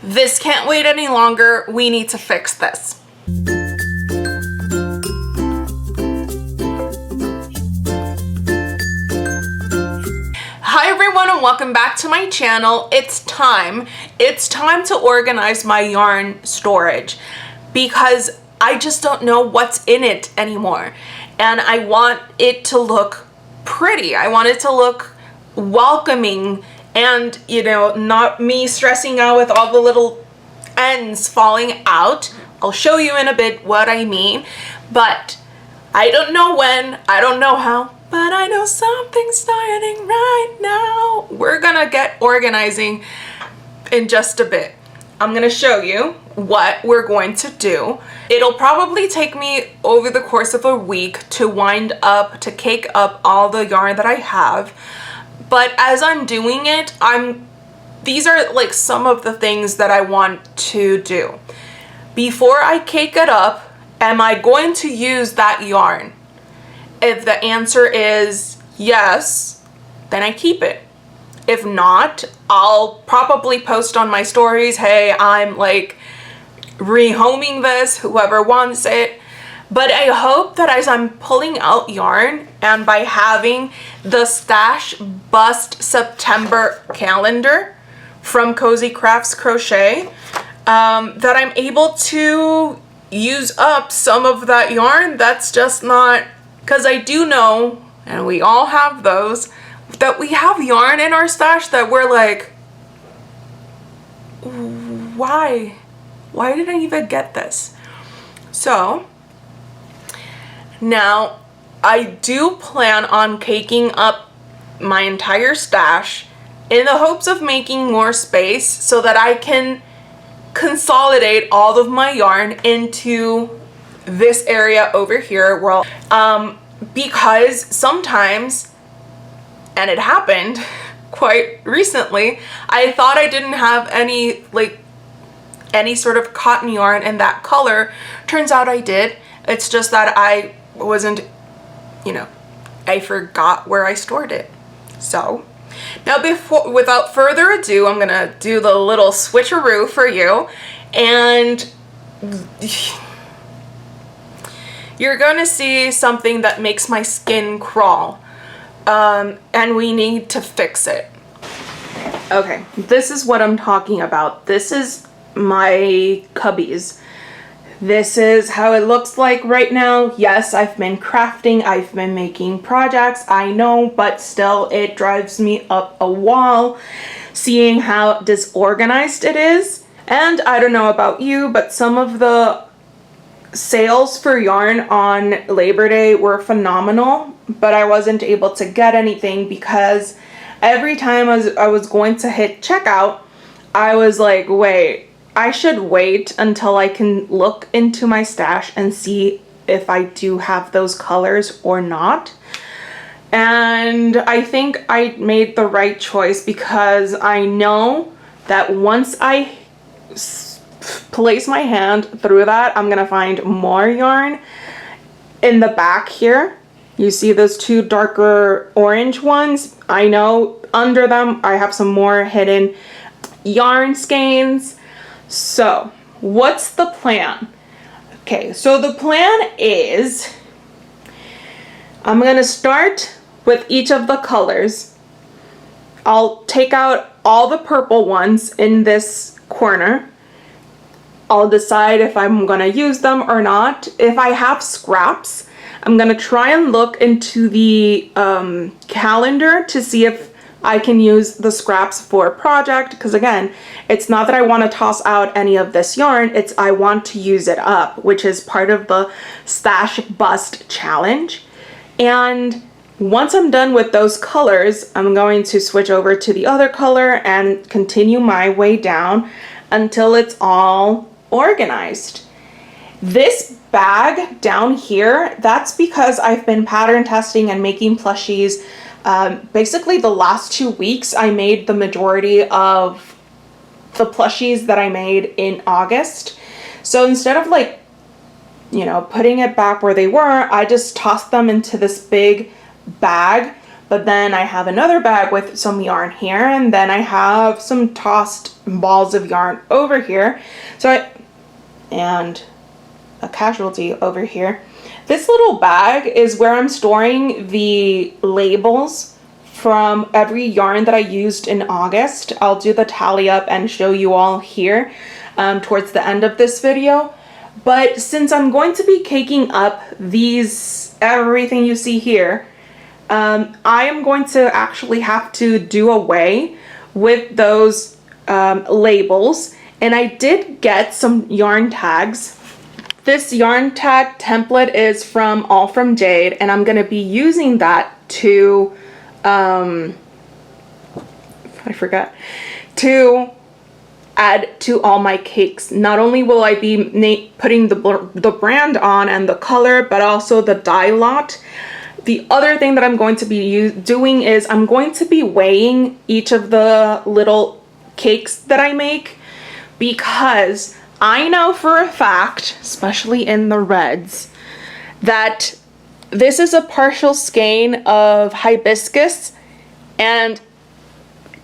This can't wait any longer. We need to fix this. Hi everyone and welcome back to my channel. It's time to organize my yarn storage because I just don't know what's in it anymore. And I want it to look pretty. I want it to look welcoming and, you know, not me stressing out with all the little ends falling out. I'll show you in a bit what I mean, but I don't know when, I don't know how, but I know something's starting right now. We're gonna get organizing in just a bit. I'm gonna show you what we're going to do. It'll probably take me over the course of a week to wind up, to cake up all the yarn that I have. But as I'm doing it, these are like some of the things that I want to do. Before I cake it up, am I going to use that yarn? If the answer is yes, then I keep it. If not, I'll probably post on my stories, hey, I'm like rehoming this, whoever wants it. But I hope that as I'm pulling out yarn and by having the Stash Bust September calendar from Cozy Crafts Crochet, that I'm able to use up some of that yarn that's just not, because I do know, and we all have those, that we have yarn in our stash that we're like, why? Why did I even get this? So now I do plan on caking up my entire stash in the hopes of making more space so that I can consolidate all of my yarn into this area over here. Well, because sometimes, and it happened quite recently, I thought I didn't have any sort of cotton yarn in that color. Turns out I did. It's just that I wasn't, you know, I forgot where I stored it. So now without further ado, I'm gonna do the little switcheroo for you, and you're gonna see something that makes my skin crawl, and we need to fix it. Okay, this is what I'm talking about. This is my cubbies. This is how it looks like right now. Yes, I've been crafting, I've been making projects, I know, but still it drives me up a wall seeing how disorganized it is. And I don't know about you, but some of the sales for yarn on Labor Day were phenomenal, but I wasn't able to get anything because every time I was going to hit checkout, I was like, wait, I should wait until I can look into my stash and see if I do have those colors or not. And I think I made the right choice because I know that once I place my hand through that, I'm gonna find more yarn in the back here. You see those two darker orange ones? I know under them I have some more hidden yarn skeins. So what's the plan? Okay, so the plan is I'm gonna start with each of the colors. I'll take out all the purple ones in this corner. I'll decide if I'm gonna use them or not. If I have scraps, I'm gonna try and look into the calendar to see if I can use the scraps for a project, because again, it's not that I want to toss out any of this yarn, it's I want to use it up, which is part of the Stash Bust challenge. And once I'm done with those colors, I'm going to switch over to the other color and continue my way down until it's all organized. This bag down here, that's because I've been pattern testing and making plushies. Basically the last 2 weeks I made the majority of the plushies that I made in August. So instead of like, you know, putting it back where they were, I just tossed them into this big bag But then I have another bag with some yarn here, and then I have some tossed balls of yarn over here. And a casualty over here. This little bag is where I'm storing the labels from every yarn that I used in August. I'll do the tally up and show you all here towards the end of this video. But since I'm going to be caking up everything you see here, I am going to actually have to do away with those labels. And I did get some yarn tags. This yarn tag template is from All From Jade, and I'm going to be using that to, to add to all my cakes. Not only will I be putting the brand on and the color, but also the dye lot. The other thing that I'm going to be doing is I'm going to be weighing each of the little cakes that I make, because I know for a fact, especially in the reds, that this is a partial skein of hibiscus, and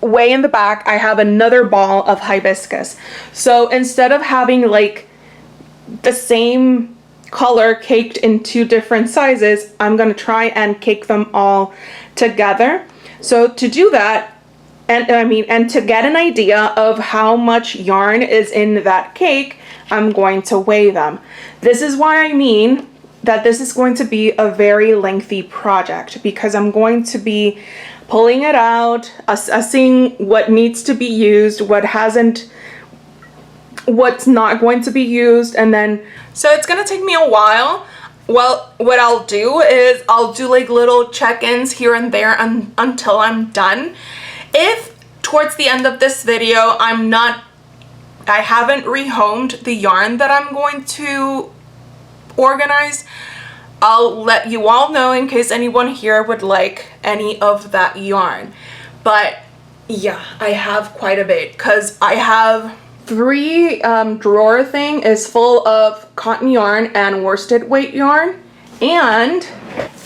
way in the back I have another ball of hibiscus. So instead of having like the same color caked in 2 different sizes, I'm going to try and cake them all together. So to do that, and to get an idea of how much yarn is in that cake, I'm going to weigh them. This is why I mean that this is going to be a very lengthy project, because I'm going to be pulling it out, assessing what needs to be used, what's not going to be used, and then, so it's gonna take me a while. Well, what I'll do is I'll do like little check-ins here and there until I'm done. If towards the end of this video I haven't rehomed the yarn that I'm going to organize, I'll let you all know in case anyone here would like any of that yarn. But yeah, I have quite a bit, because I have 3 drawer thing is full of cotton yarn and worsted weight yarn, and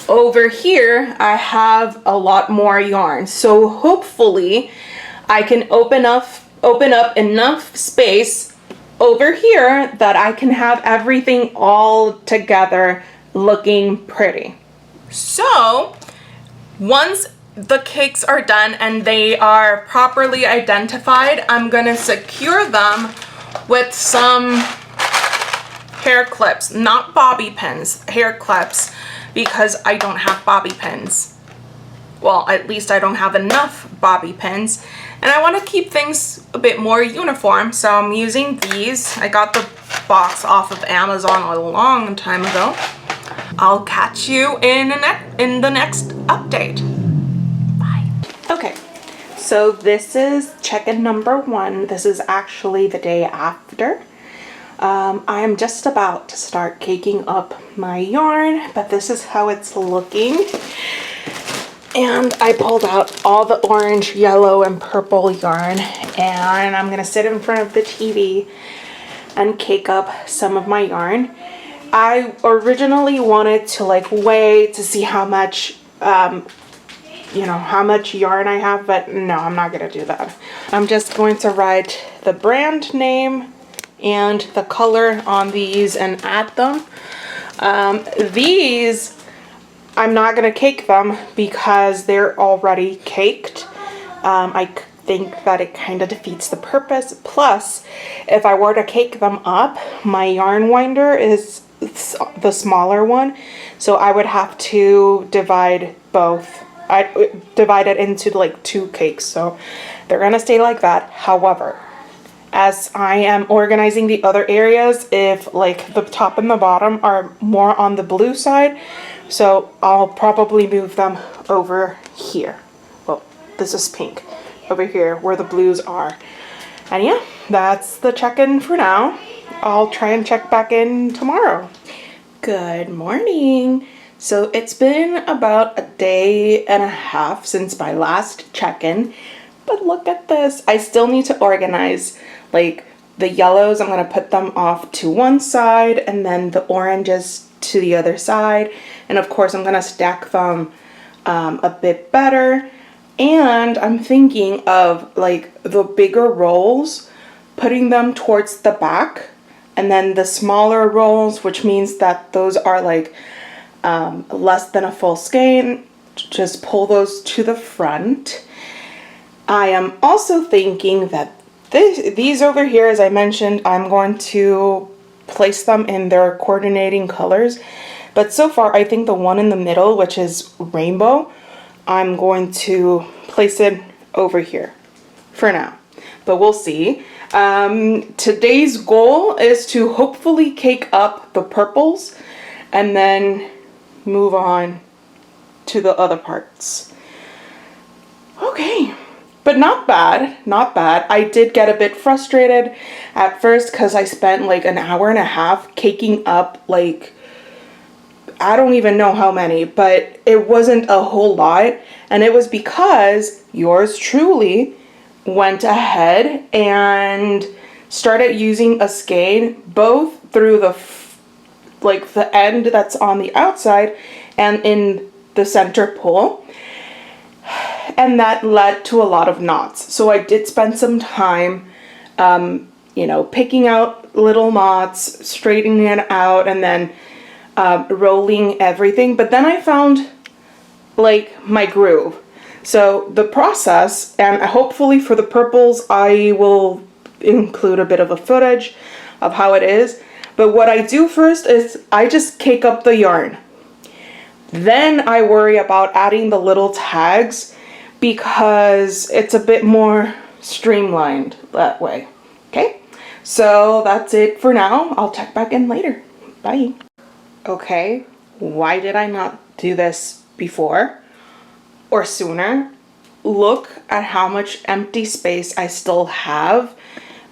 over here I have a lot more yarn. So hopefully I can open up enough space over here that I can have everything all together looking pretty. So once the cakes are done and they are properly identified, I'm gonna secure them with some hair clips, not bobby pins, hair clips, because I don't have bobby pins. Well, at least I don't have enough bobby pins, and I want to keep things a bit more uniform, so I'm using these. I got the box off of Amazon a long time ago. I'll catch you in the next update. Bye. Okay, so this is check-in number 1. This is actually the day after. I am just about to start caking up my yarn, but this is how it's looking. And I pulled out all the orange, yellow, and purple yarn, and I'm gonna sit in front of the TV and cake up some of my yarn. I originally wanted to like weigh to see how much, how much yarn I have, but no, I'm not gonna do that. I'm just going to write the brand name and the color on these and add them. These, I'm not gonna cake them because they're already caked. I think that it kind of defeats the purpose. Plus, if I were to cake them up, my yarn winder is the smaller one, so I would have to divide both. I divide it into like 2 cakes, so they're gonna stay like that. However, as I am organizing the other areas, if like the top and the bottom are more on the blue side, so I'll probably move them over here. Well, this is pink. Over here where the blues are. And yeah, that's the check-in for now. I'll try and check back in tomorrow. Good morning. So it's been about a day and a half since my last check-in, but look at this. I still need to organize like the yellows. I'm gonna put them off to one side and then the oranges to the other side. And of course I'm gonna stack them a bit better. And I'm thinking of like the bigger rolls, putting them towards the back, and then the smaller rolls, which means that those are like less than a full skein, just pull those to the front. I am also thinking that these over here, as I mentioned, I'm going to place them in their coordinating colors. But so far, I think the one in the middle, which is rainbow, I'm going to place it over here for now. But we'll see. Today's goal is to hopefully cake up the purples and then move on to the other parts. Okay. But not bad, not bad. I did get a bit frustrated at first because I spent like an hour and a half caking up like, I don't even know how many, but it wasn't a whole lot. And it was because yours truly went ahead and started using a skein both through the end that's on the outside and in the center pull. And that led to a lot of knots. So I did spend some time, picking out little knots, straightening it out, and then rolling everything. But then I found like my groove. So the process, and hopefully for the purples, I will include a bit of a footage of how it is. But what I do first is I just cake up the yarn. Then I worry about adding the little tags because it's a bit more streamlined that way. Okay, so that's it for now. I'll check back in later. Bye. Okay, why did I not do this before or sooner? Look at how much empty space I still have.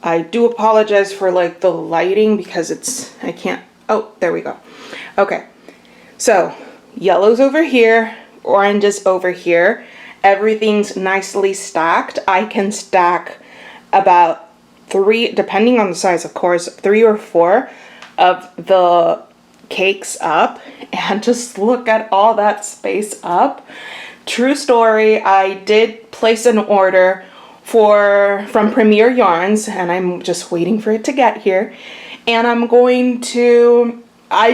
I do apologize for like the lighting because I can't, oh, there we go. Okay, so yellow's over here, orange is over here. Everything's nicely stacked. I can stack about 3, depending on the size, of course, 3 or 4 of the cakes up, and just look at all that space up. True story, I did place an order from Premier Yarns, and I'm just waiting for it to get here. And I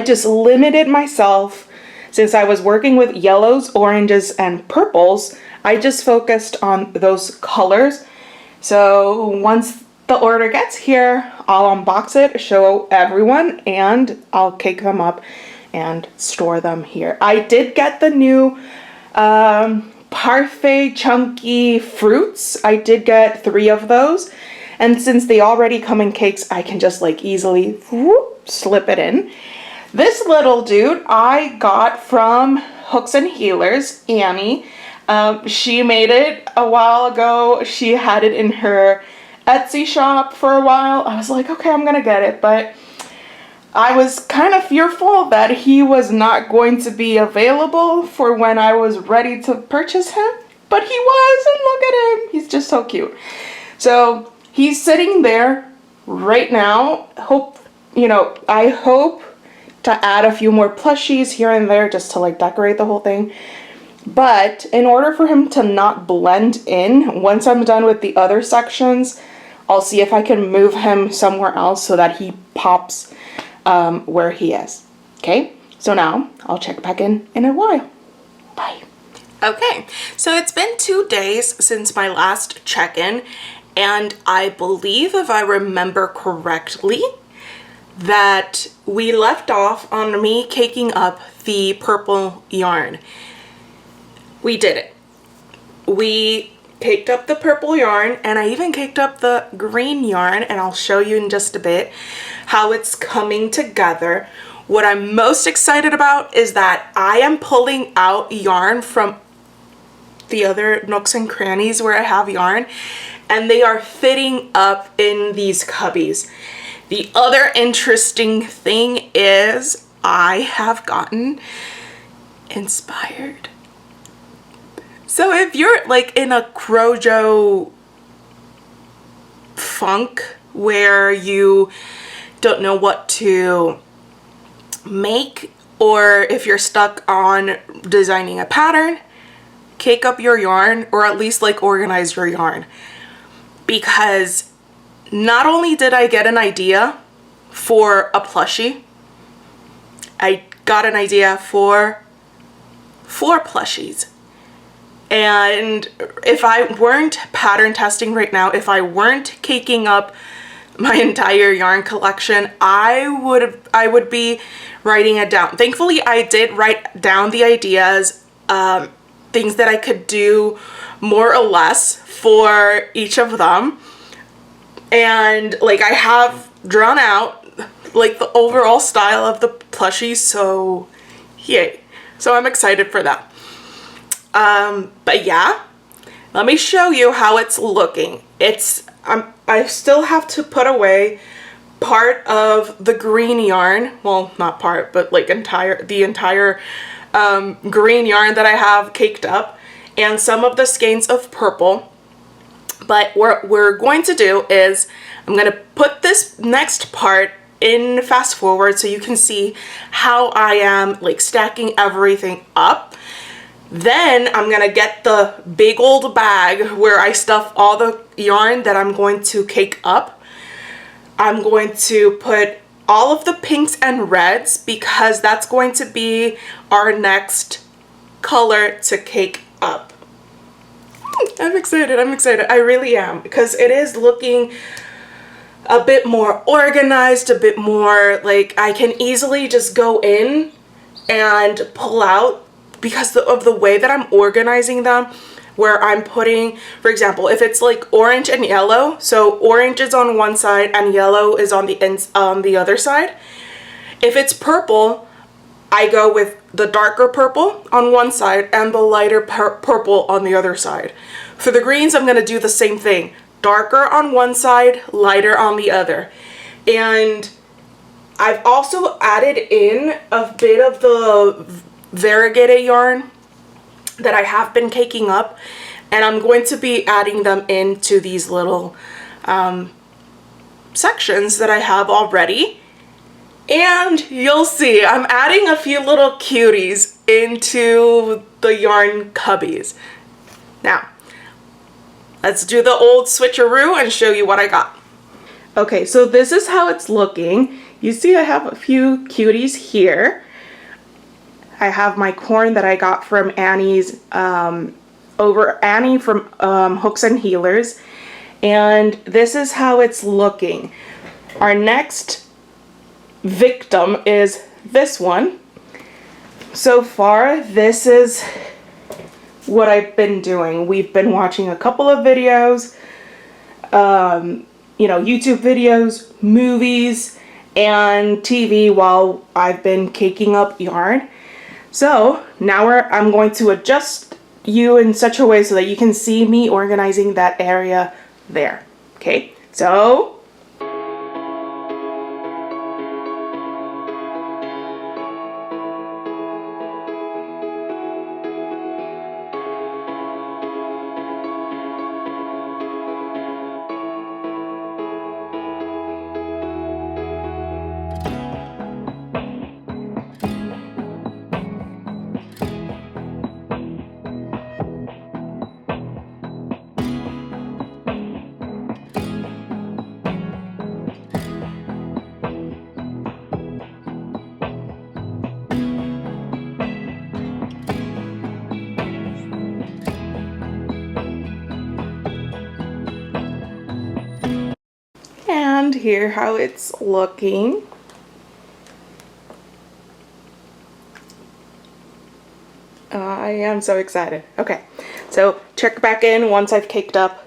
just limited myself. Since I was working with yellows, oranges, and purples, I just focused on those colors. So once the order gets here, I'll unbox it, show everyone, and I'll cake them up and store them here. I did get the new parfait chunky fruits. I did get 3 of those. And since they already come in cakes, I can just like easily slip it in. This little dude I got from Hooks and Healers, Annie. She made it a while ago. She had it in her Etsy shop for a while. I was like, okay, I'm gonna get it, but I was kind of fearful that he was not going to be available for when I was ready to purchase him, but he was, and look at him. He's just so cute. So he's sitting there right now. I hope to add a few more plushies here and there just to like decorate the whole thing. But in order for him to not blend in, once I'm done with the other sections, I'll see if I can move him somewhere else so that he pops where he is. Okay, so now I'll check back in a while. Bye. Okay, so it's been 2 days since my last check-in, and I believe, if I remember correctly, that we left off on me caking up the purple yarn. We did it. We caked up the purple yarn, and I even caked up the green yarn, and I'll show you in just a bit how it's coming together. What I'm most excited about is that I am pulling out yarn from the other nooks and crannies where I have yarn, and they are fitting up in these cubbies. The other interesting thing is I have gotten inspired. So if you're like in a Crojo funk where you don't know what to make, or if you're stuck on designing a pattern, cake up your yarn, or at least like organize your yarn, because not only did I get an idea for a plushie, I got an idea for 4 plushies. And if I weren't pattern testing right now, if I weren't caking up my entire yarn collection, I would be writing it down. Thankfully, I did write down the ideas, things that I could do more or less for each of them. And like I have drawn out like the overall style of the plushie, so yay. So I'm excited for that. But yeah, let me show you how it's looking. I still have to put away part of the green yarn. Well, not part, but like the entire green yarn that I have caked up, and some of the skeins of purple. But what we're going to do is I'm going to put this next part in fast forward so you can see how I am like stacking everything up. Then I'm gonna get the big old bag where I stuff all the yarn that I'm going to cake up. I'm going to put all of the pinks and reds because that's going to be our next color to cake up. I'm excited, I really am, because it is looking a bit more organized, a bit more like I can easily just go in and pull out because of the way that I'm organizing them, where I'm putting, for example, if it's like orange and yellow, so orange is on one side and yellow is on the other side. If it's purple, I go with the darker purple on one side and the lighter purple on the other side. For the greens, I'm going to do the same thing. Darker on one side, lighter on the other. And I've also added in a bit of the variegated yarn that I have been caking up, and I'm going to be adding them into these little sections that I have already. And you'll see I'm adding a few little cuties into the yarn cubbies. Now let's do the old switcheroo and show you what I got. Okay, so this is how it's looking. You see I have a few cuties here. I have my corn that I got from Annie's, Annie from Hooks and Healers. And this is how it's looking. Our next victim is this one. So far, this is what I've been doing. We've been watching a couple of videos, you know, YouTube videos, movies, and TV while I've been caking up yarn. So now I'm going to adjust you in such a way so that you can see me organizing that area there. Okay, so and here how it's looking. I am so excited. Okay, so check back in once I've caked up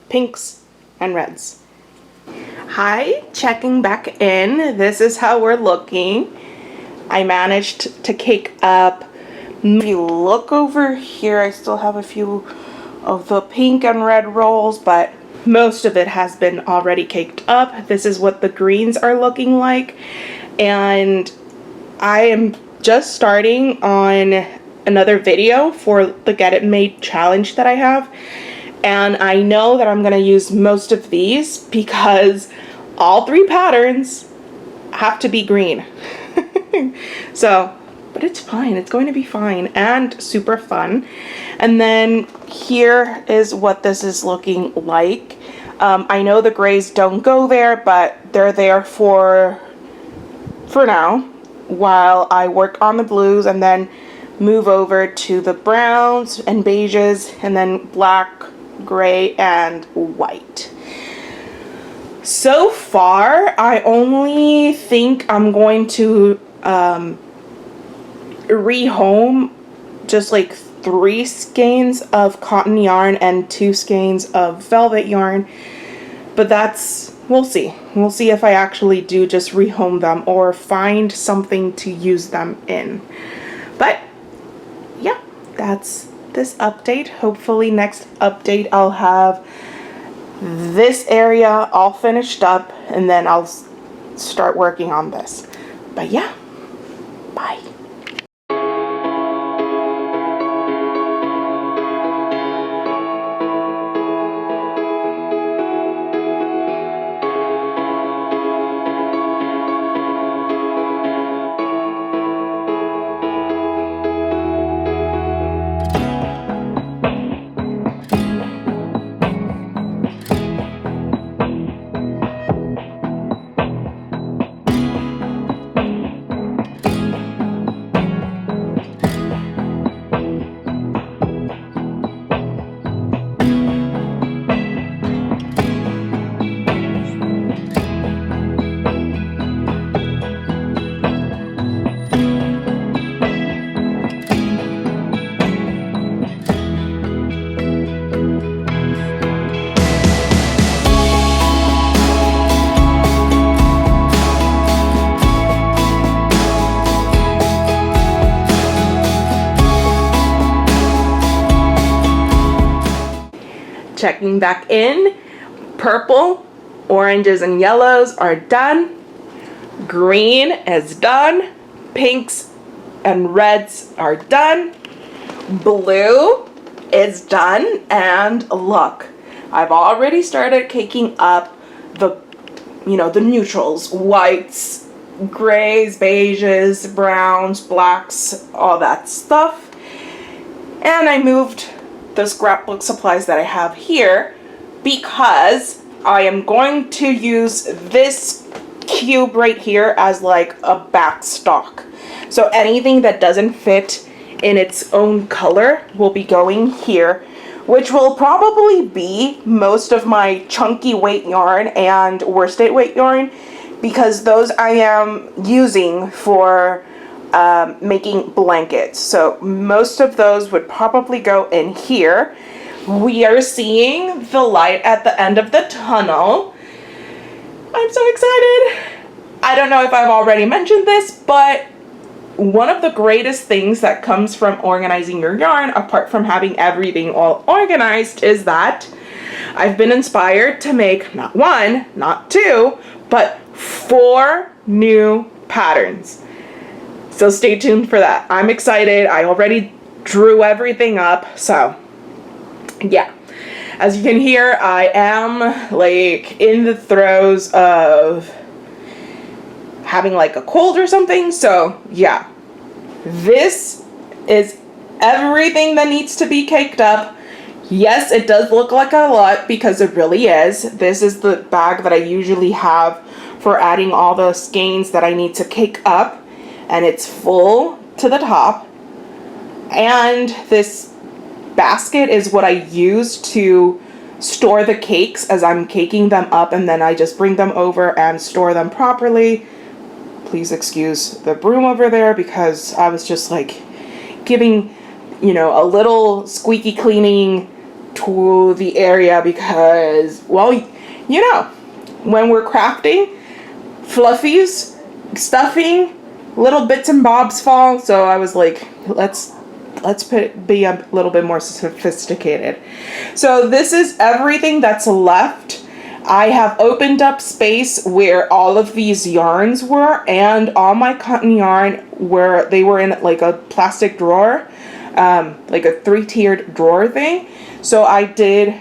pinks and reds. Hi, checking back in. This is how we're looking. I managed to cake up. If you look over here, I still have a few of the pink and red rolls, but most of it has been already caked up. This is what the greens are looking like. And I am just starting on another video for the Get It Made challenge that I have. And I know that I'm gonna use most of these because all 3 patterns have to be green. So but it's fine. It's going to be fine and super fun. And then here is what this is looking like. I know the grays don't go there, but they're there for now while I work on the blues and then move over to the browns and beiges and then black, gray, and white. So far, I only think I'm going to rehome just like 3 skeins of cotton yarn and 2 skeins of velvet yarn, but we'll see. We'll see if I actually do just rehome them or find something to use them in. But yeah, that's this update. Hopefully next update I'll have this area all finished up and then I'll start working on this. But yeah, bye. Checking back in, purple, oranges, and yellows are done. Green is done. Pinks and reds are done. Blue is done. And look, I've already started caking up the neutrals, whites, grays, beiges, browns, blacks, all that stuff. And I moved the scrapbook supplies that I have here because I am going to use this cube right here as like a back stock. So anything that doesn't fit in its own color will be going here, which will probably be most of my chunky weight yarn and worsted weight yarn because those I am using for making blankets. So most of those would probably go in here. We are seeing the light at the end of the tunnel. I'm so excited. I don't know if I've already mentioned this, but one of the greatest things that comes from organizing your yarn, apart from having everything all organized, is that I've been inspired to make not 1, not 2, but 4 new patterns. So stay tuned for that. I'm excited. I already drew everything up. So yeah, as you can hear, I am like in the throes of having like a cold or something. So yeah, this is everything that needs to be caked up. Yes, it does look like a lot because it really is. This is the bag that I usually have for adding all the skeins that I need to cake up. And it's full to the top. And this basket is what I use to store the cakes as I'm caking them up, and then I just bring them over and store them properly. Please excuse the broom over there because I was just like giving, a little squeaky cleaning to the area because, well, when we're crafting, fluffies, stuffing, little bits and bobs fall, so I was like, let's be a little bit more sophisticated. So this is everything that's left. I have opened up space where all of these yarns were, and all my cotton yarn they were in like a plastic drawer, like a 3-tiered drawer thing. So I did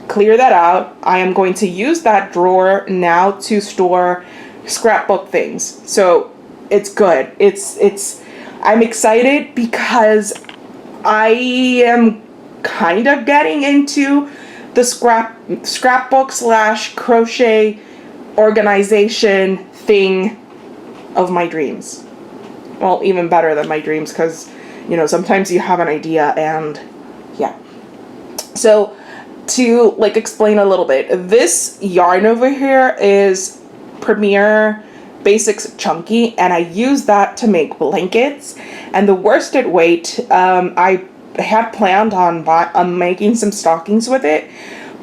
clear that out. I am going to use that drawer now to store scrapbook things. So it's good. It's I'm excited because I am kind of getting into the scrapbook / crochet organization thing of my dreams. Well, even better than my dreams, because, you know, sometimes you have an idea and yeah. So to like explain a little bit, this yarn over here is Premier Basics Chunky, and I use that to make blankets. And the worsted weight, I had planned on making some stockings with it,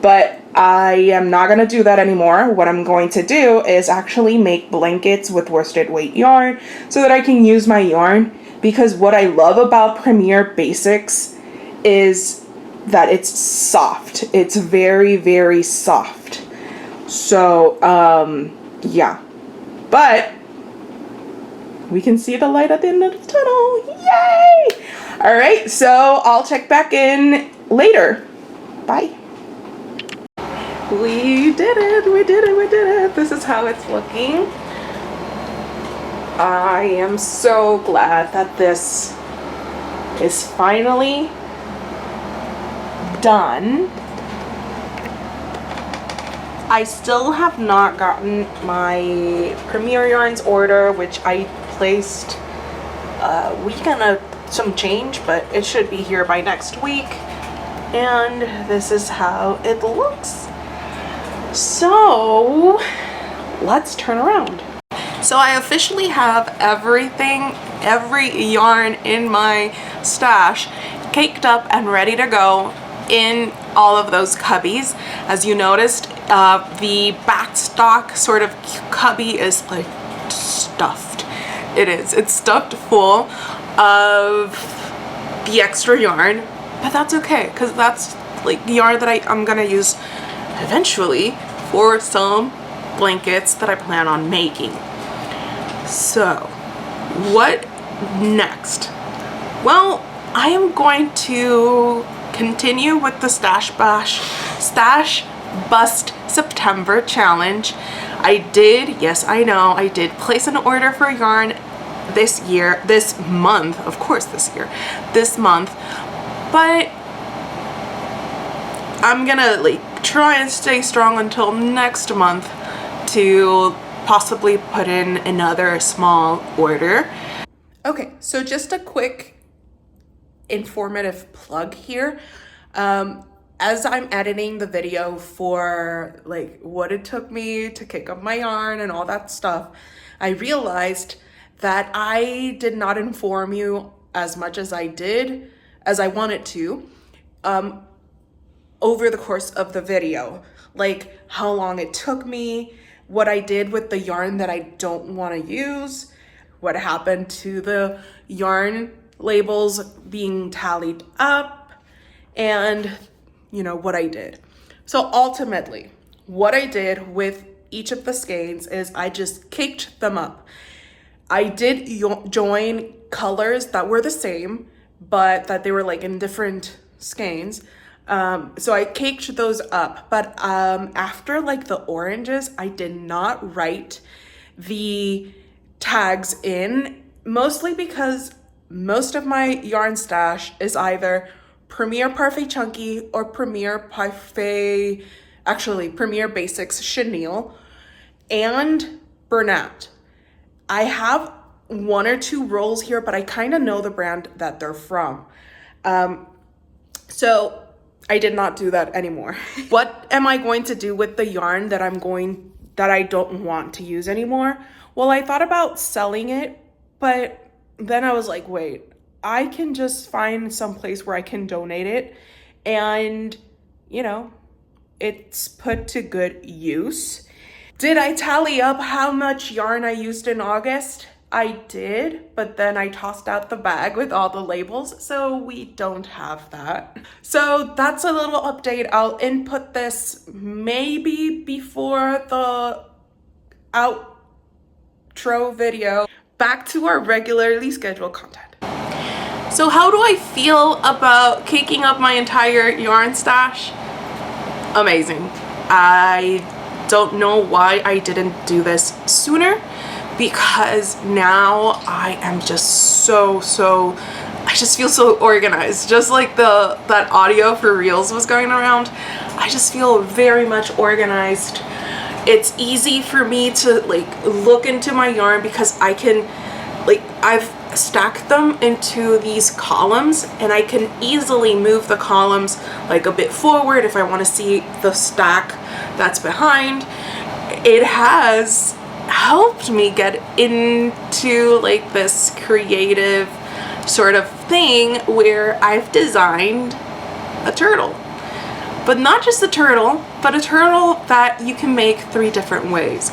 but I am not going to do that anymore. What I'm going to do is actually make blankets with worsted weight yarn so that I can use my yarn, because what I love about Premier Basics is that it's soft. It's very, very soft. So, yeah. But we can see the light at the end of the tunnel. Yay! All right, so I'll check back in later. Bye. We did it. We did it. We did it. This is how it's looking. I am so glad that this is finally done. I still have not gotten my Premier Yarns order, which I placed a week and some change, but it should be here by next week. And this is how it looks. So let's turn around. So I officially have everything, every yarn in my stash caked up and ready to go in all of those cubbies. As you noticed, the backstock sort of cubby is like stuffed. It's stuffed full of the extra yarn, but that's okay, because that's like yarn that I'm gonna use eventually for some blankets that I plan on making. So what next? Well, I am going to continue with the Stash Bust September challenge. I did, yes, I know, I did place an order for yarn this month, but I'm gonna like try and stay strong until next month to possibly put in another small order. Okay, so just a quick informative plug here. As I'm editing the video for like what it took me to kick up my yarn and all that stuff, I realized that I did not inform you as much as I wanted to over the course of the video, like how long it took me, what I did with the yarn that I don't want to use, what happened to the yarn labels being tallied up, and you know what I did. So ultimately what I did with each of the skeins is I just caked them up. I did join colors that were the same, but that they were like in different skeins. So I caked those up, but after like the oranges, I did not write the tags in, mostly because most of my yarn stash is either Premier Parfait Chunky or Premier Basics Chenille and Bernat. I have one or two rolls here, but I kind of know the brand that they're from. So I did not do that anymore. What am I going to do with the yarn that I don't want to use anymore? Well, I thought about selling it, but then I was like, wait, I can just find some place where I can donate it, and you know, it's put to good use. Did I tally up how much yarn I used in August? I did, but then I tossed out the bag with all the labels, so we don't have that. So that's a little update. I'll input this maybe before the outro video. Back to our regularly scheduled content. So how do I feel about caking up my entire yarn stash? Amazing. I don't know why I didn't do this sooner, because now I am just so I just feel so organized. Just like that audio for Reels was going around, I just feel very much organized. It's easy for me to like look into my yarn because I can, like, I've stacked them into these columns and I can easily move the columns like a bit forward if I want to see the stack that's behind. It has helped me get into like this creative sort of thing where I've designed a turtle. But not just a turtle, but a turtle that you can make 3 different ways,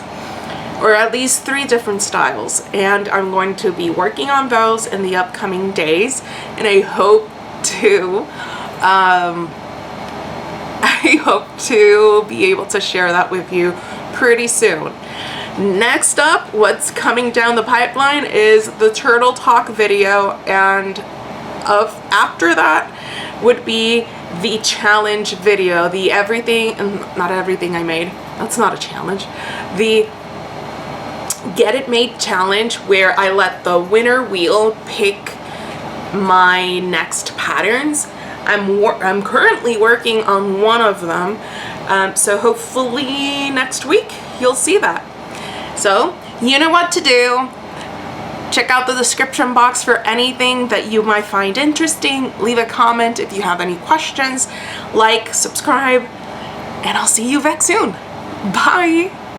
or at least 3 different styles. And I'm going to be working on those in the upcoming days, and I hope to be able to share that with you pretty soon. Next up, what's coming down the pipeline is the turtle talk video, and after that would be the challenge video, the not everything I made, that's not a challenge, the Get It Made challenge, where I let the winner wheel pick my next patterns. I'm currently working on one of them, so hopefully next week you'll see that. So you know what to do. Check out the description box for anything that you might find interesting. Leave a comment if you have any questions. Like, subscribe, and I'll see you back soon. Bye.